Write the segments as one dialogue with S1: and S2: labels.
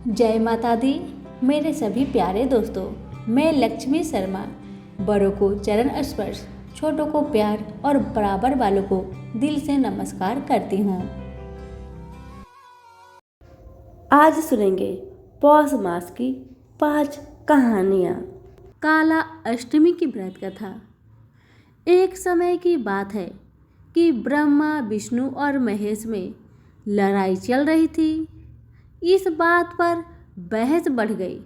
S1: जय माता दी। मेरे सभी प्यारे दोस्तों, मैं लक्ष्मी शर्मा बड़ों को चरण स्पर्श, छोटों को प्यार और बराबर वालों को दिल से नमस्कार करती हूँ।
S2: आज सुनेंगे पौष मास की 5 कहानियाँ।
S1: काला अष्टमी की व्रत कथा। एक समय की बात है कि ब्रह्मा, विष्णु और महेश में लड़ाई चल रही थी। इस बात पर बहस बढ़ गई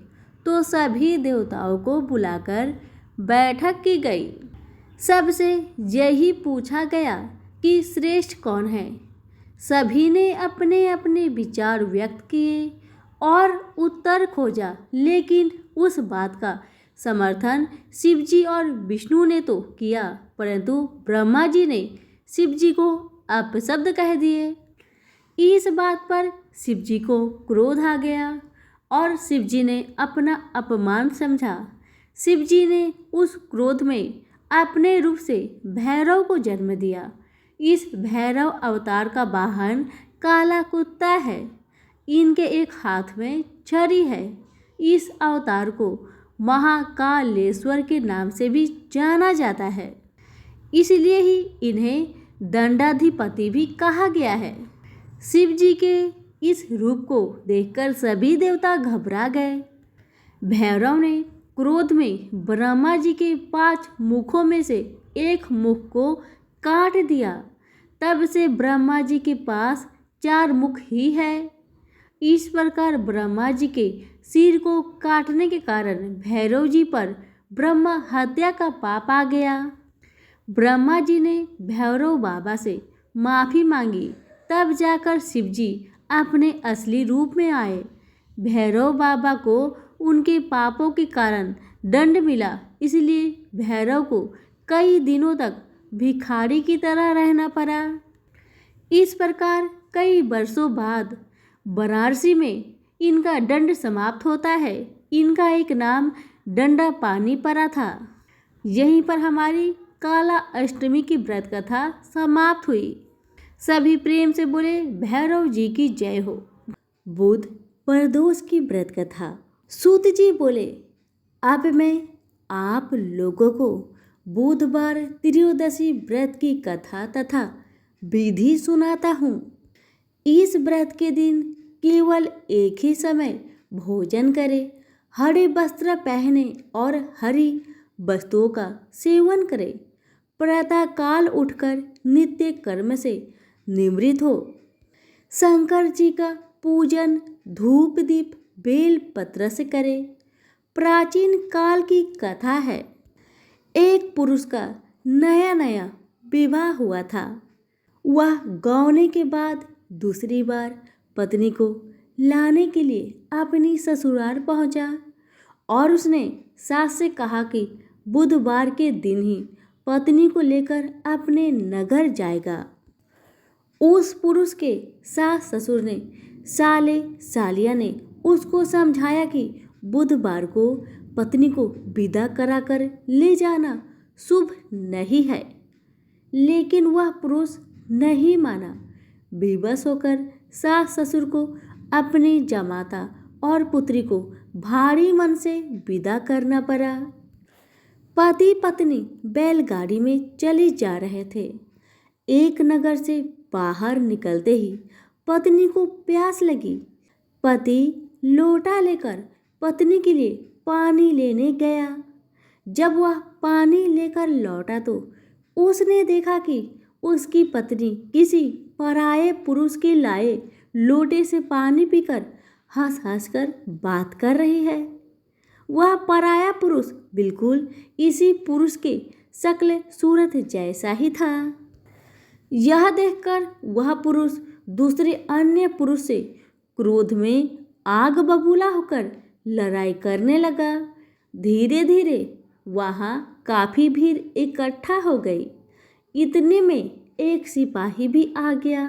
S1: तो सभी देवताओं को बुलाकर बैठक की गई। सबसे यही पूछा गया कि श्रेष्ठ कौन है। सभी ने अपने अपने विचार व्यक्त किए और उत्तर खोजा, लेकिन उस बात का समर्थन शिवजी और विष्णु ने तो किया, परंतु ब्रह्मा जी ने शिवजी को अपशब्द कह दिए। इस बात पर शिवजी को क्रोध आ गया और शिवजी ने अपना अपमान समझा। शिवजी ने उस क्रोध में अपने रूप से भैरव को जन्म दिया। इस भैरव अवतार का वाहन काला कुत्ता है। इनके एक हाथ में छड़ी है। इस अवतार को महाकालेश्वर के नाम से भी जाना जाता है, इसलिए ही इन्हें दंडाधिपति भी कहा गया है। शिव जी के इस रूप को देखकर सभी देवता घबरा गए। भैरव ने क्रोध में ब्रह्मा जी के 5 मुखों में से एक मुख को काट दिया। तब से ब्रह्मा जी के पास 4 मुख ही है। इस प्रकार ब्रह्मा जी के सिर को काटने के कारण भैरव जी पर ब्रह्मा हत्या का पाप आ गया। ब्रह्मा जी ने भैरव बाबा से माफ़ी मांगी, तब जाकर शिवजी अपने असली रूप में आए। भैरव बाबा को उनके पापों के कारण दंड मिला, इसलिए भैरव को कई दिनों तक भिखारी की तरह रहना पड़ा। इस प्रकार कई वर्षों बाद वाराणसी में इनका दंड समाप्त होता है। इनका एक नाम दंडा पानी पड़ा था। यहीं पर हमारी काला अष्टमी की व्रत कथा समाप्त हुई। सभी प्रेम से बोले भैरव जी की जय हो।
S2: बुध प्रदोष की व्रत कथा। सूत जी बोले, अब मैं आप लोगों को बुधवार त्रयोदशी व्रत की कथा तथा विधि सुनाता हूँ। इस व्रत के दिन केवल एक ही समय भोजन करें, हरे वस्त्र पहने और हरी वस्तुओं का सेवन करें। प्रातः काल उठकर नित्य कर्म से निवृत्त हो। शंकर जी का पूजन धूप दीप बेल पत्र से करें। प्राचीन काल की कथा है, एक पुरुष का नया नया विवाह हुआ था। वह गौने के बाद दूसरी बार पत्नी को लाने के लिए अपनी ससुराल पहुंचा और उसने सास से कहा कि बुधवार के दिन ही पत्नी को लेकर अपने नगर जाएगा। उस पुरुष के सास ससुर ने साले सालिया ने उसको समझाया कि बुधवार को पत्नी को विदा कराकर ले जाना शुभ नहीं है, लेकिन वह पुरुष नहीं माना। विवश होकर सास ससुर को अपनी जमाता और पुत्री को भारी मन से विदा करना पड़ा। पति पत्नी बैलगाड़ी में चले जा रहे थे। एक नगर से बाहर निकलते ही पत्नी को प्यास लगी। पति लोटा लेकर पत्नी के लिए पानी लेने गया। जब वह पानी लेकर लौटा तो उसने देखा कि उसकी पत्नी किसी पराये पुरुष के लाए लोटे से पानी पीकर हंस हंस कर बात कर रही है। वह पराया पुरुष बिल्कुल इसी पुरुष के शक्ल सूरत जैसा ही था। यह देखकर वह पुरुष दूसरे अन्य पुरुष से क्रोध में आग बबूला होकर लड़ाई करने लगा। धीरे धीरे वहाँ काफ़ी भीड़ इकट्ठा हो गई। इतने में एक सिपाही भी आ गया।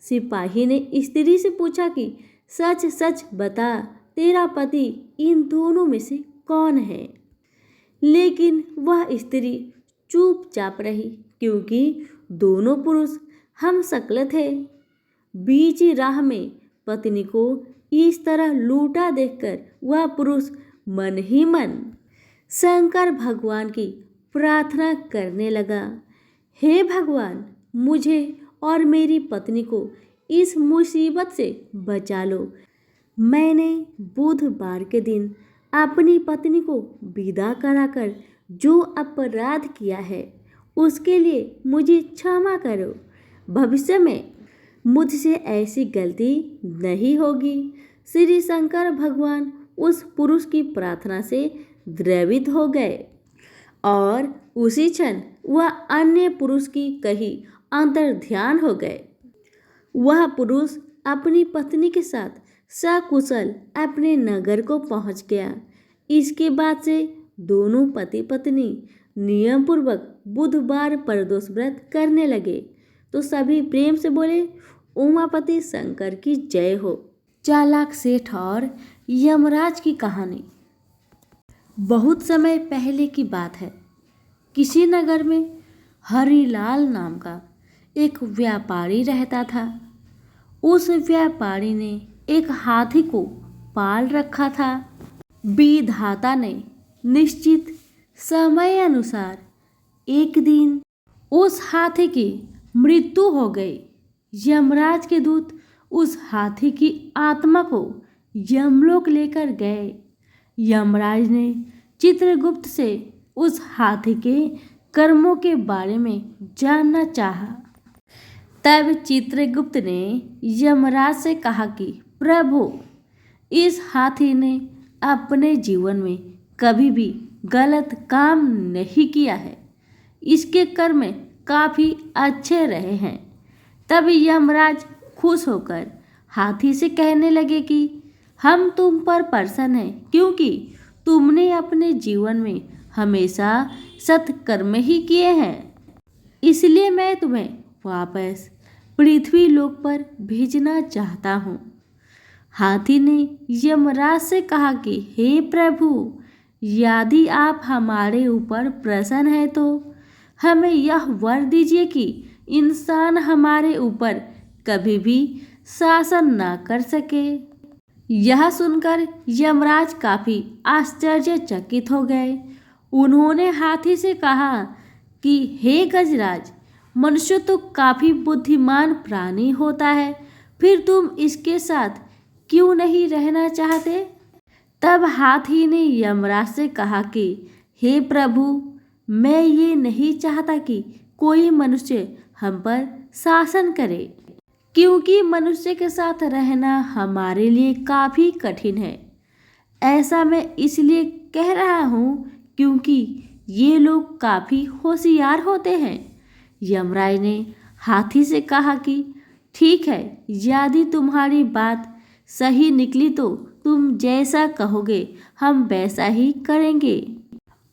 S2: सिपाही ने स्त्री से पूछा कि सच सच बता, तेरा पति इन दोनों में से कौन है? लेकिन वह स्त्री चुपचाप रही, क्योंकि दोनों पुरुष हम शक्ल थे। बीच राह में पत्नी को इस तरह लूटा देखकर वह पुरुष मन ही मन शंकर भगवान की प्रार्थना करने लगा। हे भगवान, मुझे और मेरी पत्नी को इस मुसीबत से बचा लो। मैंने बुधवार के दिन अपनी पत्नी को विदा कराकर जो अपराध किया है उसके लिए मुझे क्षमा करो। भविष्य में मुझसे ऐसी गलती नहीं होगी। श्री शंकर भगवान उस पुरुष की प्रार्थना से द्रवित हो गए और उसी क्षण वह अन्य पुरुष की कहीं अंतर्ध्यान हो गए। वह पुरुष अपनी पत्नी के साथ सकुशल अपने नगर को पहुंच गया। इसके बाद से दोनों पति पत्नी नियम पूर्वक बुधवार प्रदोष व्रत करने लगे। तो सभी प्रेम से बोले, उमापति शंकर की जय हो। चालाक सेठ और यमराज की कहानी। बहुत समय पहले की बात है। किसी नगर में हरिलाल नाम का एक व्यापारी रहता था। उस व्यापारी ने एक हाथी को पाल रखा था। विधाता ने निश्चित समय अनुसार एक दिन उस हाथी की मृत्यु हो गई। यमराज के दूत उस हाथी की आत्मा को यमलोक लेकर गए। यमराज ने चित्रगुप्त से उस हाथी के कर्मों के बारे में जानना चाहा। तब चित्रगुप्त ने यमराज से कहा कि प्रभु, इस हाथी ने अपने जीवन में कभी भी गलत काम नहीं किया है। इसके कर्म काफी अच्छे रहे हैं। तब यमराज खुश होकर हाथी से कहने लगे कि हम तुम पर प्रसन्न हैं, क्योंकि तुमने अपने जीवन में हमेशा सत्कर्म ही किए हैं। इसलिए मैं तुम्हें वापस पृथ्वी लोक पर भेजना चाहता हूँ। हाथी ने यमराज से कहा कि हे प्रभु, यदि आप हमारे ऊपर प्रसन्न हैं तो हमें यह वर दीजिए कि इंसान हमारे ऊपर कभी भी शासन न कर सके। यह सुनकर यमराज काफी आश्चर्यचकित हो गए। उन्होंने हाथी से कहा कि हे गजराज, मनुष्य तो काफी बुद्धिमान प्राणी होता है, फिर तुम इसके साथ क्यों नहीं रहना चाहते? तब हाथी ने यमराज से कहा कि हे प्रभु, मैं ये नहीं चाहता कि कोई मनुष्य हम पर शासन करे, क्योंकि मनुष्य के साथ रहना हमारे लिए काफी कठिन है। ऐसा मैं इसलिए कह रहा हूँ क्योंकि ये लोग काफी होशियार होते हैं। यमराज ने हाथी से कहा कि ठीक है, यदि तुम्हारी बात सही निकली तो तुम जैसा कहोगे हम वैसा ही करेंगे,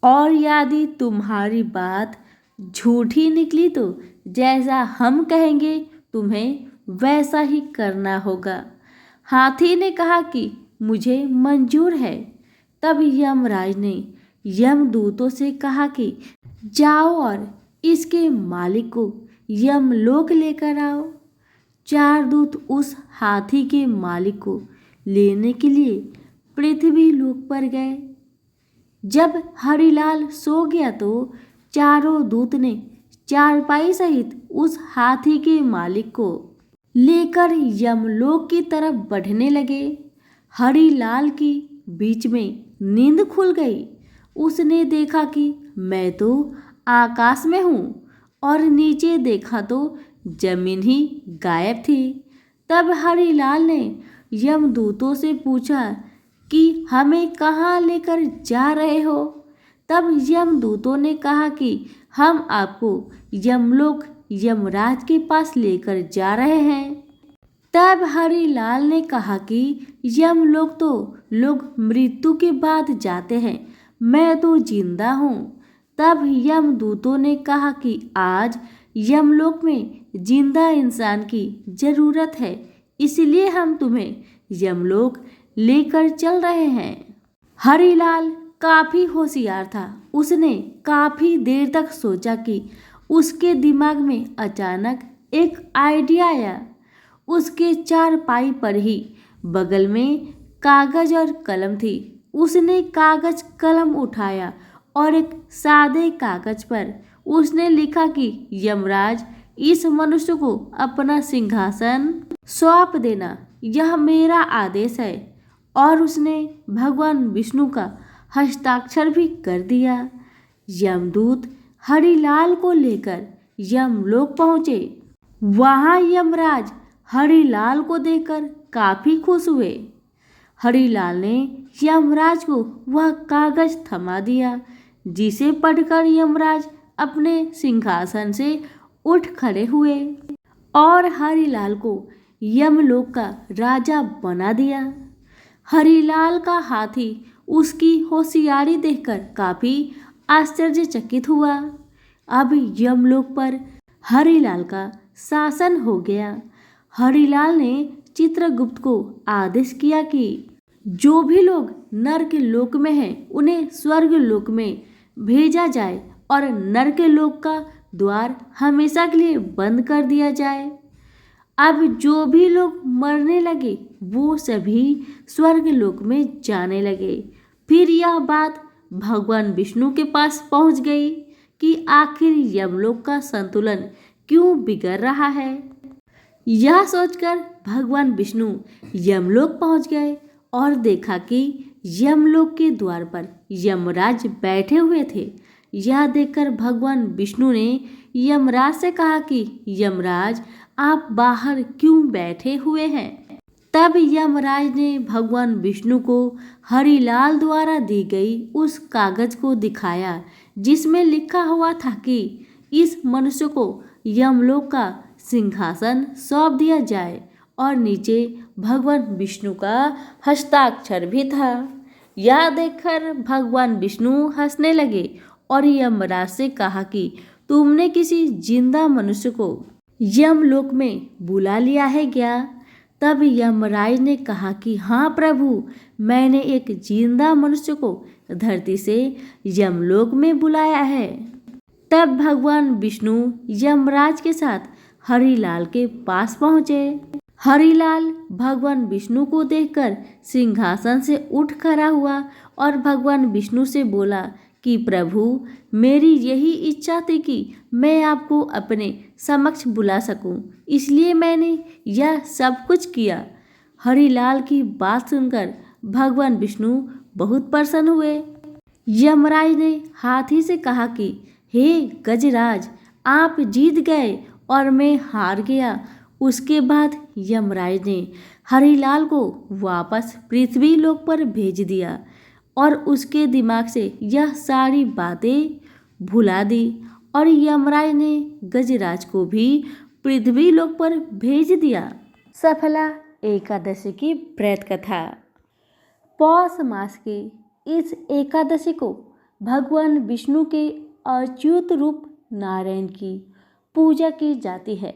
S2: और यदि तुम्हारी बात झूठी निकली तो जैसा हम कहेंगे तुम्हें वैसा ही करना होगा। हाथी ने कहा कि मुझे मंजूर है। तब यमराज ने यमदूतों से कहा कि जाओ और इसके मालिक को यमलोक लेकर आओ। 4 दूत उस हाथी के मालिक को लेने के लिए पृथ्वी लोक पर गए। जब हरिलाल सो गया तो चारों दूत ने चारपाई सहित उस हाथी के मालिक को लेकर यमलोक की तरफ बढ़ने लगे। हरिलाल की बीच में नींद खुल गई। उसने देखा कि मैं तो आकाश में हूँ और नीचे देखा तो जमीन ही गायब थी। तब हरिलाल ने यमदूतों से पूछा कि हमें कहाँ लेकर जा रहे हो? तब यमदूतों ने कहा कि हम आपको यमलोक यमराज के पास लेकर जा रहे हैं। तब हरिलाल ने कहा कि यमलोक तो लोग मृत्यु के बाद जाते हैं, मैं तो जिंदा हूँ। तब यमदूतों ने कहा कि आज यमलोक में जिंदा इंसान की जरूरत है, इसलिए हम तुम्हें यमलोक लेकर चल रहे हैं। हरिलाल काफी होशियार था। उसने काफी देर तक सोचा कि उसके दिमाग में अचानक एक आइडिया आया। उसके चारपाई पर ही बगल में कागज और कलम थी। उसने कागज कलम उठाया और एक सादे कागज पर उसने लिखा कि यमराज, इस मनुष्य को अपना सिंहासन सौंप देना, यह मेरा आदेश है। और उसने भगवान विष्णु का हस्ताक्षर भी कर दिया। यमदूत हरिलाल को लेकर यमलोक पहुंचे। वहां यमराज हरिलाल को देखकर काफी खुश हुए। हरिलाल ने यमराज को वह कागज थमा दिया, जिसे पढ़कर यमराज अपने सिंहासन से उठ खड़े हुए और हरिलाल को यमलोक का राजा बना दिया। हरिलाल का हाथी उसकी होशियारी देखकर काफी आश्चर्यचकित हुआ। अब यमलोक पर हरिलाल का शासन हो गया। हरिलाल ने चित्रगुप्त को आदेश किया कि जो भी लोग नर्क लोक में हैं उन्हें स्वर्ग लोक में भेजा जाए और नर्क लोक का द्वार हमेशा के लिए बंद कर दिया जाए। अब जो भी लोग मरने लगे वो सभी स्वर्ग लोक में जाने लगे। फिर यह बात भगवान विष्णु के पास पहुंच गई कि आखिर यमलोक का संतुलन क्यों बिगड़ रहा है। यह सोचकर भगवान विष्णु यमलोक पहुंच गए और देखा कि यमलोक के द्वार पर यमराज बैठे हुए थे। यह देखकर भगवान विष्णु ने यमराज से कहा कि यमराज, आप बाहर क्यों बैठे हुए हैं। तब यमराज ने भगवान विष्णु को हरिलाल द्वारा दी गई उस कागज को दिखाया, जिसमें लिखा हुआ था कि इस मनुष्य को यमलोक का सिंहासन सौंप दिया जाए और नीचे भगवान विष्णु का हस्ताक्षर भी था। यह देखकर भगवान विष्णु हंसने लगे और यमराज से कहा कि तुमने किसी जिंदा मनुष्य को यमलोक में बुला लिया है क्या। तब यमराज ने कहा कि हाँ प्रभु, मैंने एक जिंदा मनुष्य को धरती से यमलोक में बुलाया है। तब भगवान विष्णु यमराज के साथ हरिलाल के पास पहुंचे। हरिलाल भगवान विष्णु को देखकर सिंहासन से उठ खड़ा हुआ और भगवान विष्णु से बोला कि प्रभु, मेरी यही इच्छा थी कि मैं आपको अपने समक्ष बुला सकूं, इसलिए मैंने यह सब कुछ किया। हरिलाल की बात सुनकर भगवान विष्णु बहुत प्रसन्न हुए। यमराज ने हाथी से कहा कि हे गजराज, आप जीत गए और मैं हार गया। उसके बाद यमराज ने हरिलाल को वापस पृथ्वी लोक पर भेज दिया और उसके दिमाग से यह सारी बातें भुला दी। और यमराज ने गजराज को भी पृथ्वी लोक पर भेज दिया। सफला एकादशी की व्रत कथा। पौष मास की इस एकादशी को भगवान विष्णु के अच्युत रूप नारायण की पूजा की जाती है।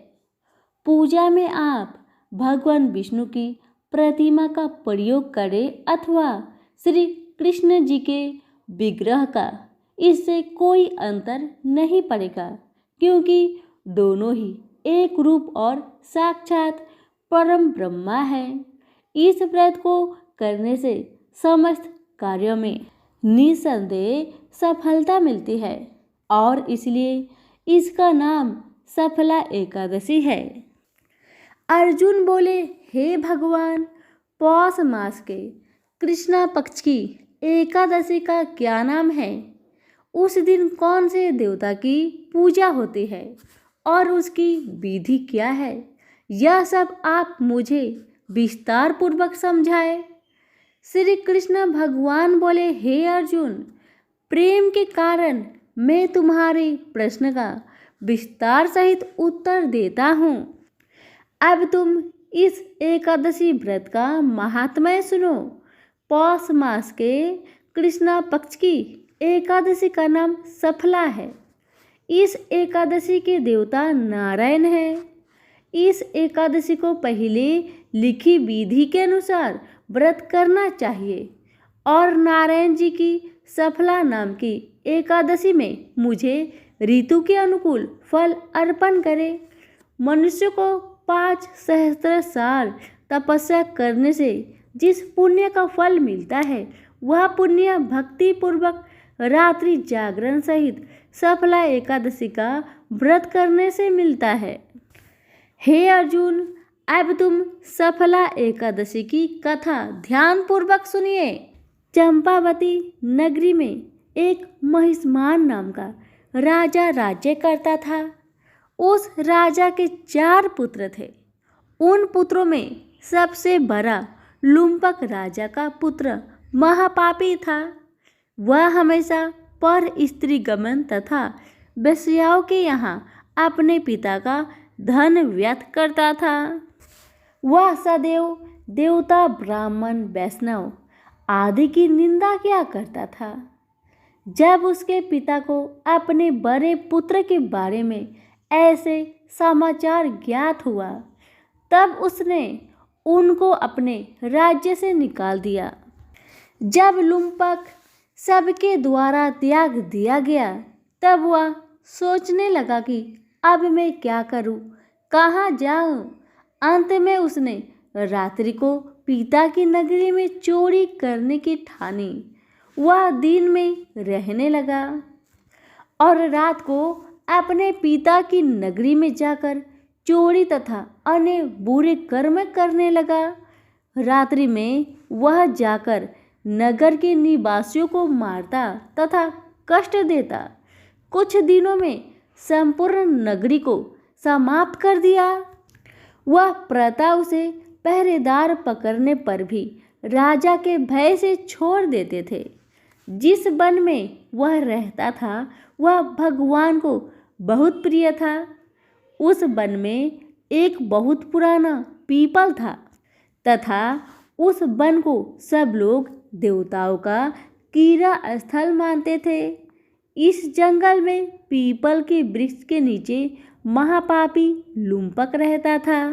S2: पूजा में आप भगवान विष्णु की प्रतिमा का प्रयोग करें अथवा श्री कृष्ण जी के विग्रह का, इससे कोई अंतर नहीं पड़ेगा, क्योंकि दोनों ही एक रूप और साक्षात परम ब्रह्मा है। इस व्रत को करने से समस्त कार्यों में निसंदेह सफलता मिलती है और इसलिए इसका नाम सफला एकादशी है। अर्जुन बोले, हे भगवान, पौष मास के कृष्णा पक्ष की एकादशी का क्या नाम है। उस दिन कौन से देवता की पूजा होती है और उसकी विधि क्या है, यह सब आप मुझे विस्तार पूर्वक समझाए। श्री कृष्ण भगवान बोले, हे अर्जुन, प्रेम के कारण मैं तुम्हारे प्रश्न का विस्तार सहित उत्तर देता हूँ। अब तुम इस एकादशी व्रत का महात्म्य सुनो। पौष मास के कृष्णा पक्ष की एकादशी का नाम सफला है। इस एकादशी के देवता नारायण है। इस एकादशी को पहले लिखी विधि के अनुसार व्रत करना चाहिए और नारायण जी की सफला नाम की एकादशी में मुझे ऋतु के अनुकूल फल अर्पण करें। मनुष्य को 5 सहस्त्र साल
S1: तपस्या करने से जिस पुण्य का फल मिलता है वह पुण्य भक्ति पूर्वक रात्रि जागरण सहित सफला एकादशी का व्रत करने से मिलता है। हे अर्जुन, अब तुम सफला एकादशी की कथा ध्यान पूर्वक सुनिए। चंपावती नगरी में एक महिष्मान नाम का राजा राज्य करता था। उस राजा के 4 पुत्र थे। उन पुत्रों में सबसे बड़ा लुम्पक राजा का पुत्र महापापी था। वह हमेशा पर स्त्री गमन तथा वेश्याओं के यहाँ अपने पिता का धन व्यर्थ करता था। वह सदैव देवता, ब्राह्मण, वैष्णव आदि की निंदा किया करता था। जब उसके पिता को अपने बड़े पुत्र के बारे में ऐसे समाचार ज्ञात हुआ तब उसने उनको अपने राज्य से निकाल दिया। जब लुम्पक सबके द्वारा त्याग दिया गया तब वह सोचने लगा कि अब मैं क्या करूं, कहाँ जाऊं। अंत में उसने रात्रि को पिता की नगरी में चोरी करने की ठानी। वह दिन में रहने लगा और रात को अपने पिता की नगरी में जाकर चोरी तथा अन्य बुरे कर्म करने लगा। रात्रि में वह जाकर नगर के निवासियों को मारता तथा कष्ट देता। कुछ दिनों में संपूर्ण नगरी को समाप्त कर दिया। वह प्रजा उसे पहरेदार पकड़ने पर भी राजा के भय से छोड़ देते थे। जिस वन में वह रहता था वह भगवान को बहुत प्रिय था। उस वन में एक बहुत पुराना पीपल था तथा उस वन को सब लोग देवताओं का कीड़ा स्थल मानते थे। इस जंगल में पीपल के वृक्ष के नीचे महापापी लुम्पक रहता था।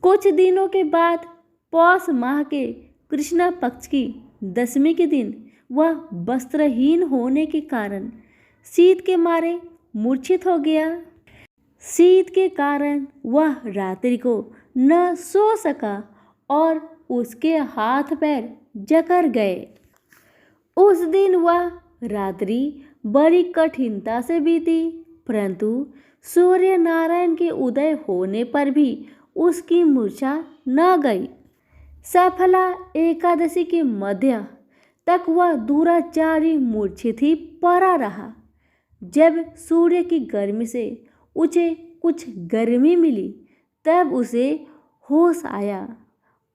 S1: कुछ दिनों के बाद पौष माह के कृष्ण पक्ष की दशमी के दिन वह वस्त्रहीन होने के कारण शीत के मारे मूर्छित हो गया। शीत के कारण वह रात्रि को न सो सका और उसके हाथ पैर जकड़ गए। उस दिन वह रात्रि बड़ी कठिनता से बीती, परंतु सूर्य नारायण के उदय होने पर भी उसकी मूर्छा न गई। सफला एकादशी के मध्य तक वह दुराचारी मूर्छित ही पड़ा रहा। जब सूर्य की गर्मी से उसे कुछ गर्मी मिली तब उसे होश आया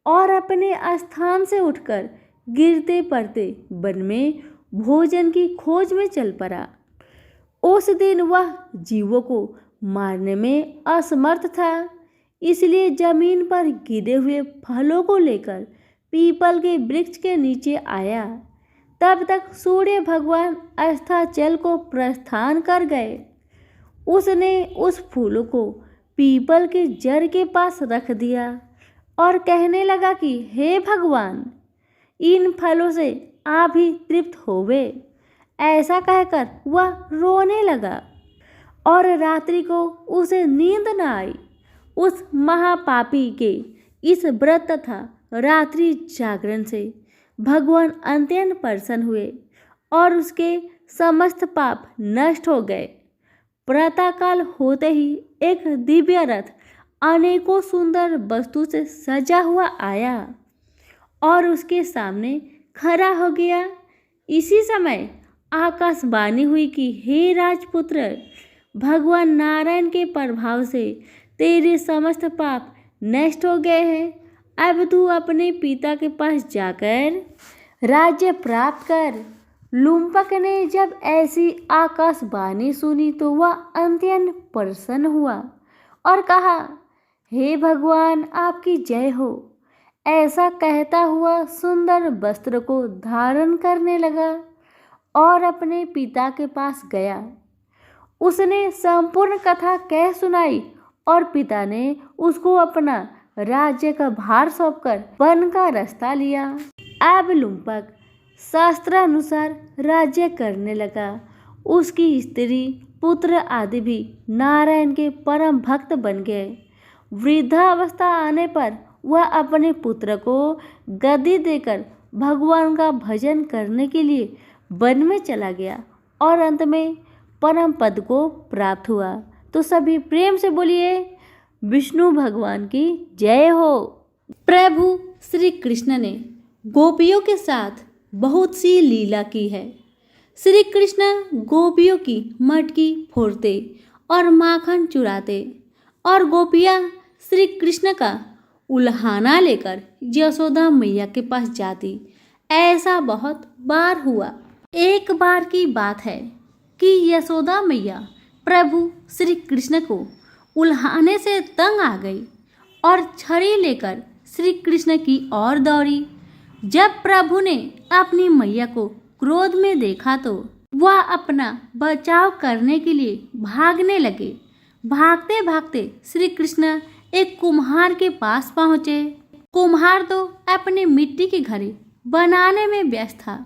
S1: और अपने स्थान से उठकर गिरते पड़ते वन में भोजन की खोज में चल पड़ा। उस दिन वह जीवों को मारने में असमर्थ था, इसलिए जमीन पर गिरे हुए फलों को लेकर पीपल के वृक्ष के नीचे आया। तब तक सूर्य भगवान अस्ताचल को प्रस्थान कर गए। उसने उस फूलों को पीपल के जड़ के पास रख दिया और कहने लगा कि हे भगवान, इन फलों से आप ही तृप्त होवे। ऐसा कहकर वह रोने लगा और रात्रि को उसे नींद न आई। उस महापापी के इस व्रत तथा रात्रि जागरण से भगवान अत्यंत प्रसन्न हुए और उसके समस्त पाप नष्ट हो गए। प्रातःकाल होते ही एक दिव्य रथ अनेकों सुंदर वस्तु से सजा हुआ आया और उसके सामने खड़ा हो गया। इसी समय आकाशवाणी हुई कि हे राजपुत्र, भगवान नारायण के प्रभाव से तेरे समस्त पाप नष्ट हो गए हैं। अब तू अपने पिता के पास जाकर राज्य प्राप्त कर। लुम्पक ने जब ऐसी आकाशवाणी सुनी तो वह अत्यंत प्रसन्न हुआ और कहा, हे भगवान, आपकी जय हो। ऐसा कहता हुआ सुंदर वस्त्र को धारण करने लगा और अपने पिता के पास गया। उसने संपूर्ण कथा कह सुनाई और पिता ने उसको अपना राज्य का भार सौंपकर वन का रास्ता लिया। अब लुम्पक शास्त्रानुसार राज्य करने लगा। उसकी स्त्री, पुत्र आदि भी नारायण के परम भक्त बन गए। वृद्धावस्था आने पर वह अपने पुत्र को गद्दी देकर भगवान का भजन करने के लिए वन में चला गया और अंत में परम पद को प्राप्त हुआ। तो सभी प्रेम से बोलिए विष्णु भगवान की जय हो। प्रभु श्री कृष्ण ने गोपियों के साथ बहुत सी लीला की है। श्री कृष्ण गोपियों की मटकी फोड़ते और माखन चुराते और गोपियाँ श्री कृष्ण का उल्हाना लेकर यशोदा मैया के पास जाती। ऐसा बहुत बार हुआ। एक बार की बात है कि यशोदा मैया प्रभु श्री कृष्ण को उल्हाने से तंग आ गई और छड़ी लेकर श्री कृष्ण की ओर दौड़ी। जब प्रभु ने अपनी मैया को क्रोध में देखा तो वह अपना बचाव करने के लिए भागने लगे। भागते भागते श्री कृष्ण एक कुम्हार के पास पहुँचे। कुम्हार तो अपने मिट्टी के घड़े बनाने में व्यस्त था,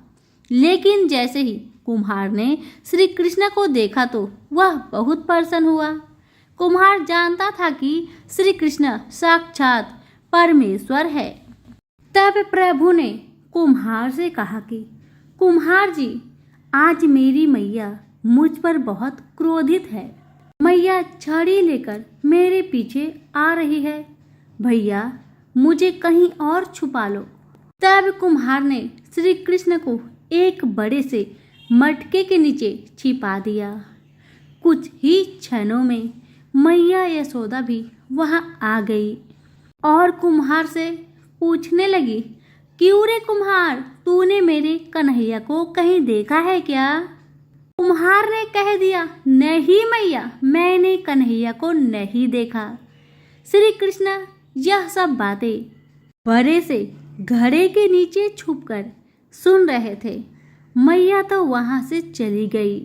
S1: लेकिन जैसे ही कुम्हार ने श्री कृष्ण को देखा तो वह बहुत प्रसन्न हुआ। कुम्हार जानता था कि श्री कृष्ण साक्षात परमेश्वर है। तब प्रभु ने कुम्हार से कहा कि कुम्हार जी, आज मेरी मैया मुझ पर बहुत क्रोधित है। मैया छड़ी लेकर मेरे पीछे आ रही है। भैया मुझे कहीं और छुपा लो। तब कुम्हार ने श्री कृष्ण को एक बड़े से मटके के नीचे छिपा दिया। कुछ ही क्षणों में मैया यशोदा भी वहां आ गई और कुम्हार से पूछने लगी, क्यों रे कुम्हार, तूने मेरे कन्हैया को कहीं देखा है क्या? कुम्हार ने कह दिया, नहीं मैया, मैंने कन्हैया को नहीं देखा। श्री कृष्ण यह सब बातें बड़े से घड़े के नीचे छुपकर सुन रहे थे। मैया तो वहां से चली गई।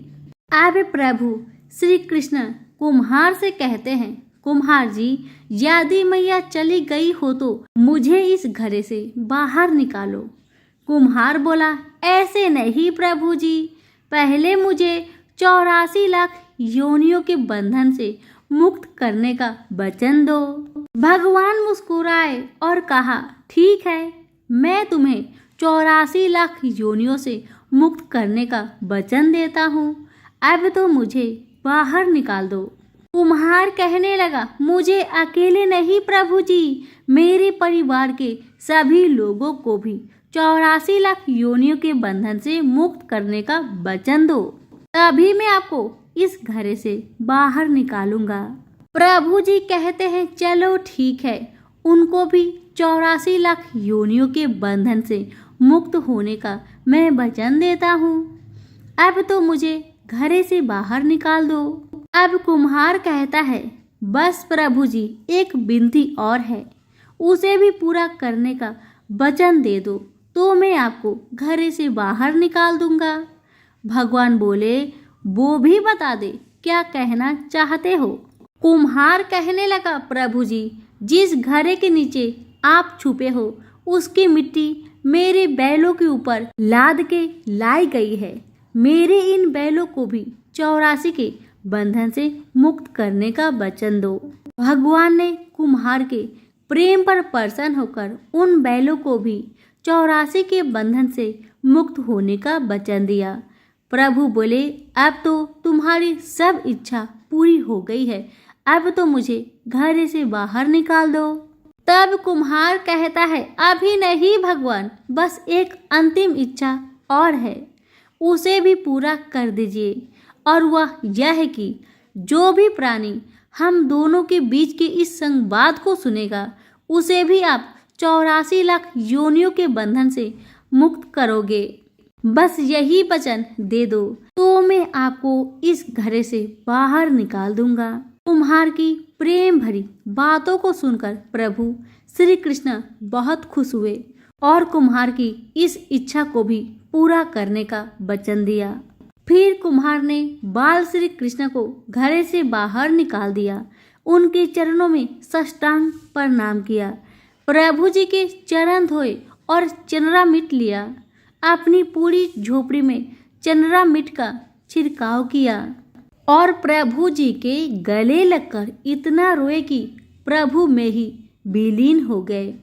S1: अब प्रभु श्री कृष्ण कुम्हार से कहते हैं, कुम्हार जी, यदि मैया चली गई हो तो मुझे इस घड़े से बाहर निकालो। कुम्हार बोला, ऐसे नहीं प्रभु जी, पहले मुझे 84 लाख योनियों के बंधन से मुक्त करने का वचन दो। भगवान मुस्कुराए और कहा, ठीक है, मैं तुम्हें 84 लाख योनियों से मुक्त करने का वचन देता हूँ। अब तो मुझे बाहर निकाल दो। कुम्हार कहने लगा, मुझे अकेले नहीं प्रभु जी, मेरे परिवार के सभी लोगों को भी 84 लाख योनियों के बंधन से मुक्त करने का वचन दो, तभी मैं आपको इस घरे से बाहर निकालूंगा। प्रभु जी कहते हैं, चलो ठीक है, उनको भी 84 लाख योनियों के बंधन से मुक्त होने का मैं वचन देता हूँ। अब तो मुझे घरे से बाहर निकाल दो। अब कुम्हार कहता है, बस प्रभु जी, एक विनती और है, उसे भी पूरा करने का वचन दे दो तो मैं आपको घरे से बाहर निकाल दूंगा। भगवान बोले, वो भी बता दे, क्या कहना चाहते हो? कुम्हार कहने लगा, प्रभु जी, जिस घरे के नीचे आप छुपे हो उसकी मिट्टी मेरे बैलों के ऊपर लाद के लाई गई है। मेरे इन बैलों को भी 84 के बंधन से मुक्त करने का वचन दो। भगवान ने कुम्हार के प्रेम पर प्रसन्न होकर उन बैलों को भी 84 के बंधन से मुक्त होने का वचन दिया। प्रभु बोले, अब तो तुम्हारी सब इच्छा पूरी हो गई है, अब तो मुझे घर से बाहर निकाल दो। तब कुम्हार कहता है, अभी नहीं भगवान, बस एक अंतिम इच्छा और है, उसे भी पूरा कर दीजिए। और वह यह है कि जो भी प्राणी हम दोनों के बीच के इस संवाद को सुनेगा, उसे भी आप 84 लाख योनियों के बंधन से मुक्त करोगे। बस यही वचन दे दो तो मैं आपको इस घरे से बाहर निकाल दूंगा। कुम्हार की प्रेम भरी बातों को सुनकर प्रभु श्री कृष्ण बहुत खुश हुए और कुम्हार की इस इच्छा को भी पूरा करने का वचन दिया। फिर कुम्हार ने बाल श्री कृष्ण को घरे से बाहर निकाल दिया, उनके चरणों में साष्टांग प्रणाम किया, प्रभु जी के चरण धोए और चनरा मिट लिया। अपनी पूरी झोपड़ी में चनरा मिट का छिड़काव किया और प्रभु जी के गले लगकर इतना रोए कि प्रभु में ही विलीन हो गए।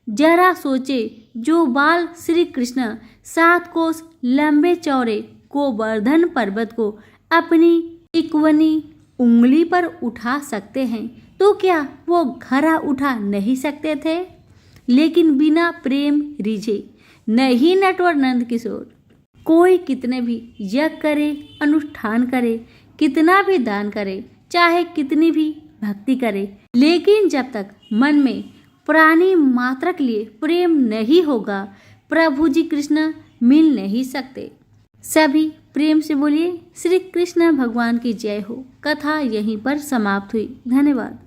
S1: जरा सोचे, जो बाल श्री कृष्ण 7 कोस लंबे चौड़े गोवर्धन पर्वत को अपनी इक्वनी उंगली पर उठा सकते हैं, तो क्या वो घड़ा उठा नहीं सकते थे? लेकिन बिना प्रेम रिझे नहीं नटवर नंद किशोर। कोई कितने भी यज्ञ करे, अनुष्ठान करे, कितना भी दान करे, चाहे कितनी भी भक्ति करे, लेकिन जब तक मन में प्राणी मात्र के लिए प्रेम नहीं होगा, प्रभु जी कृष्ण मिल नहीं सकते। सभी प्रेम से बोलिए श्री कृष्ण भगवान की जय हो। कथा यहीं पर समाप्त हुई। धन्यवाद।